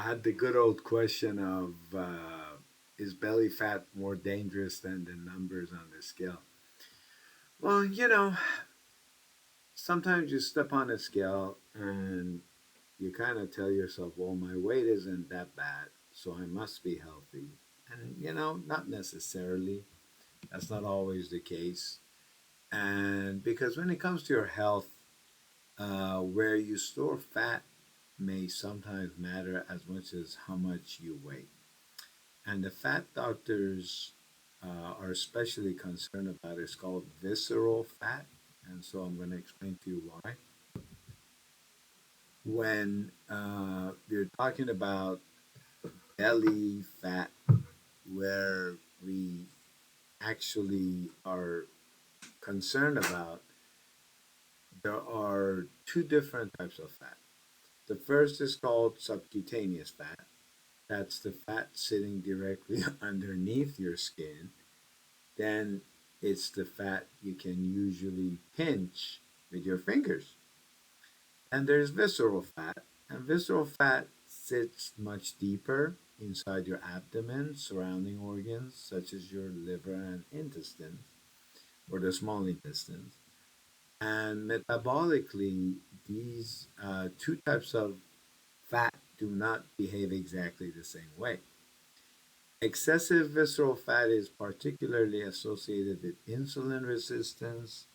had the good old question of is belly fat more dangerous than the numbers on the scale? Well, sometimes you step on a scale and you kind of tell yourself, well, my weight isn't that bad, so I must be healthy. And, not necessarily. That's not always the case. And because when it comes to your health, where you store fat may sometimes matter as much as how much you weigh. And the fat doctors are especially concerned about is called visceral fat. And so I'm going to explain to you why. When you're talking about belly fat, where we actually are concerned about, there are two different types of fat. The first is called subcutaneous fat. That's the fat sitting directly underneath your skin. Then it's the fat you can usually pinch with your fingers. And there's visceral fat. And visceral fat sits much deeper inside your abdomen, surrounding organs such as your liver and intestines, or the small intestines. And metabolically, these two types of fat do not behave exactly the same way. Excessive visceral fat is particularly associated with insulin resistance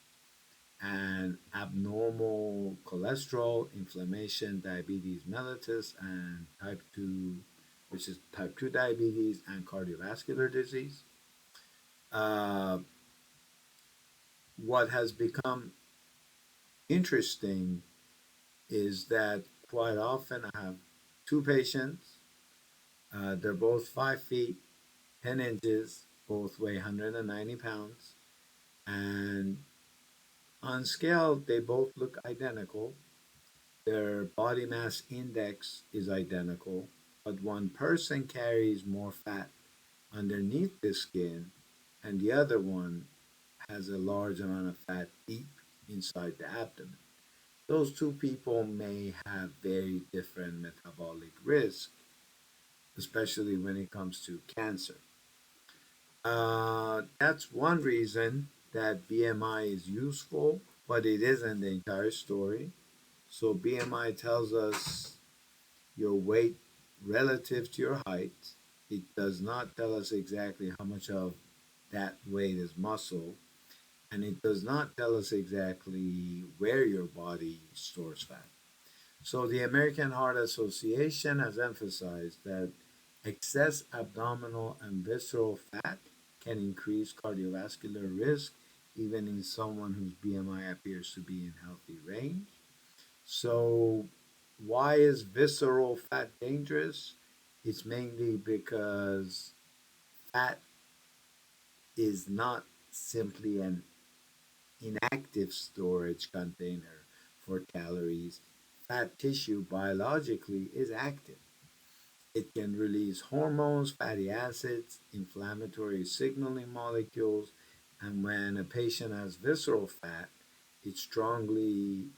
and abnormal cholesterol, inflammation, diabetes mellitus, and type 2, which is type 2 diabetes and cardiovascular disease. Uh, what has become interesting is that quite often I have two patients. They're both 5 feet 10 inches, both weigh 190 pounds, and on scale, they both look identical. Their body mass index is identical, but one person carries more fat underneath the skin, and the other one has a large amount of fat deep inside the abdomen. Those two people may have very different metabolic risk, especially when it comes to cancer. That's one reason that BMI is useful, but it isn't the entire story. So BMI tells us your weight relative to your height. It does not tell us exactly how much of that weight is muscle, and it does not tell us exactly where your body stores fat. So the American Heart Association has emphasized that excess abdominal and visceral fat can increase cardiovascular risk even in someone whose BMI appears to be in healthy range. So why is visceral fat dangerous? It's mainly because fat is not simply an inactive storage container for calories. Fat tissue biologically is active. It can release hormones, fatty acids, inflammatory signaling molecules, and when a patient has visceral fat, it strongly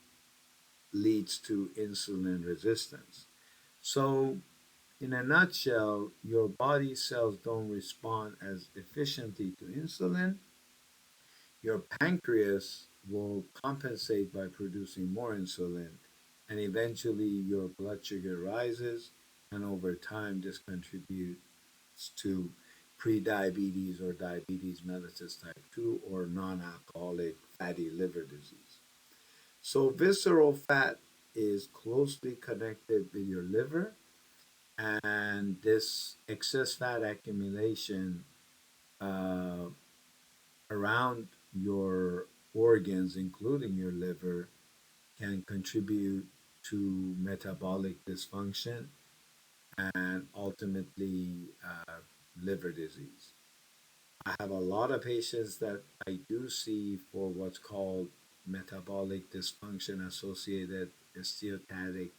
leads to insulin resistance. So, in a nutshell, your body cells don't respond as efficiently to insulin. Your pancreas will compensate by producing more insulin, and eventually your blood sugar rises, and over time, this contributes to prediabetes or diabetes mellitus type 2 or non alcoholic fatty liver disease. So, visceral fat is closely connected with your liver, and this excess fat accumulation uh, around your organs, including your liver, can contribute to metabolic dysfunction and ultimately liver disease. I have a lot of patients that I do see for what's called metabolic dysfunction associated steatotic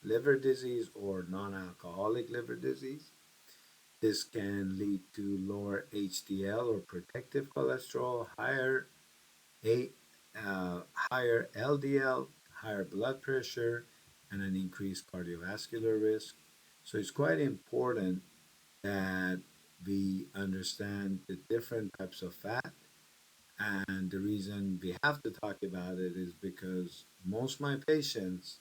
liver disease or non alcoholic liver disease. This can lead to lower HDL or protective cholesterol, a, higher LDL, higher blood pressure, and an increased cardiovascular risk. So it's quite important that we understand the different types of fat. And the reason we have to talk about it is because most of my patients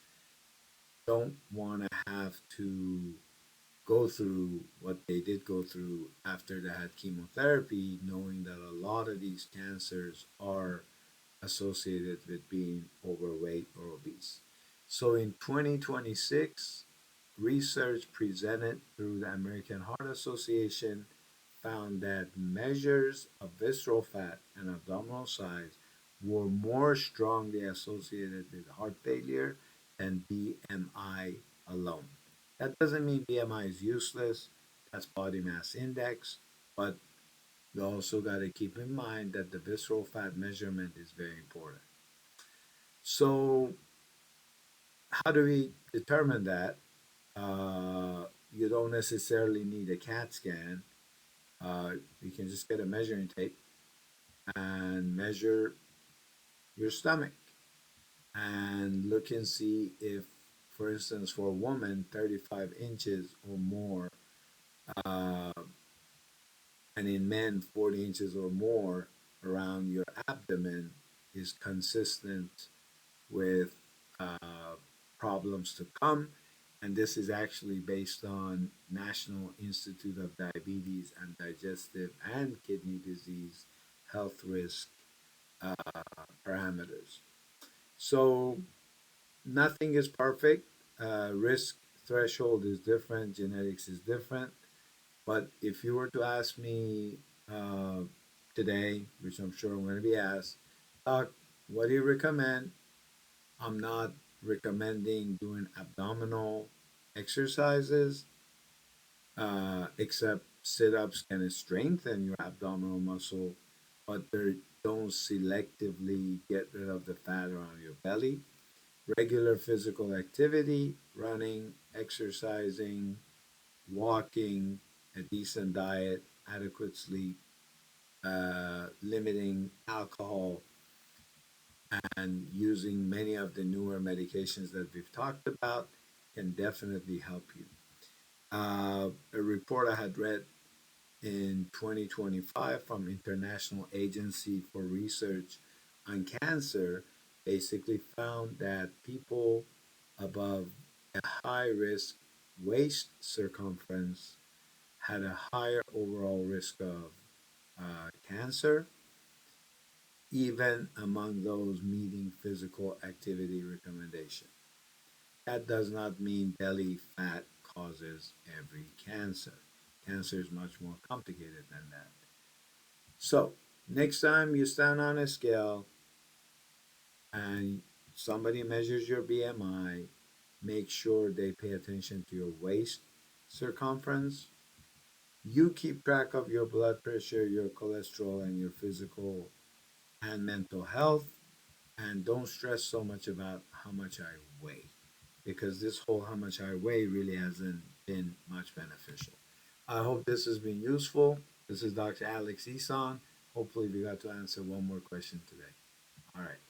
don't want to have to go through what they did go through after they had chemotherapy, knowing that a lot of these cancers are associated with being overweight or obese. So in 2026, research presented through the American Heart Association found that measures of visceral fat and abdominal size were more strongly associated with heart failure than BMI alone. That doesn't mean BMI is useless, that's body mass index, but you also got to keep in mind that the visceral fat measurement is very important. So, how do we determine that? You don't necessarily need a CAT scan. You can just get a measuring tape and measure your stomach and look and see if, for instance, for a woman, 35 inches or more, uh, and in men, 40 inches or more around your abdomen is consistent with uh, problems to come. And this is actually based on National Institute of Diabetes and Digestive and Kidney Disease health risk uh, parameters. So nothing is perfect. Risk threshold is different. Genetics is different. But if you were to ask me uh, today, which I'm sure I'm going to be asked, Doc, what do you recommend? I'm not recommending doing abdominal exercises, except sit ups can strengthen your abdominal muscle, but they don't selectively get rid of the fat around your belly. Regular physical activity, running, exercising, walking, a decent diet, adequate sleep, limiting alcohol, and using many of the newer medications that we've talked about can definitely help you. A report I had read in 2025 from International Agency for Research on Cancer basically found that people above a high risk waist circumference had a higher overall risk of cancer, even among those meeting physical activity recommendation. That does not mean belly fat causes every cancer. Cancer is much more complicated than that. So, next time you stand on a scale and somebody measures your BMI, make sure they pay attention to your waist circumference. You keep track of your blood pressure, your cholesterol, and your physical and mental health. And don't stress so much about how much I weigh, because this whole how much I weigh really hasn't been much beneficial. I hope this has been useful. This is Dr. Alex Eson. Hopefully, we got to answer one more question today. All right.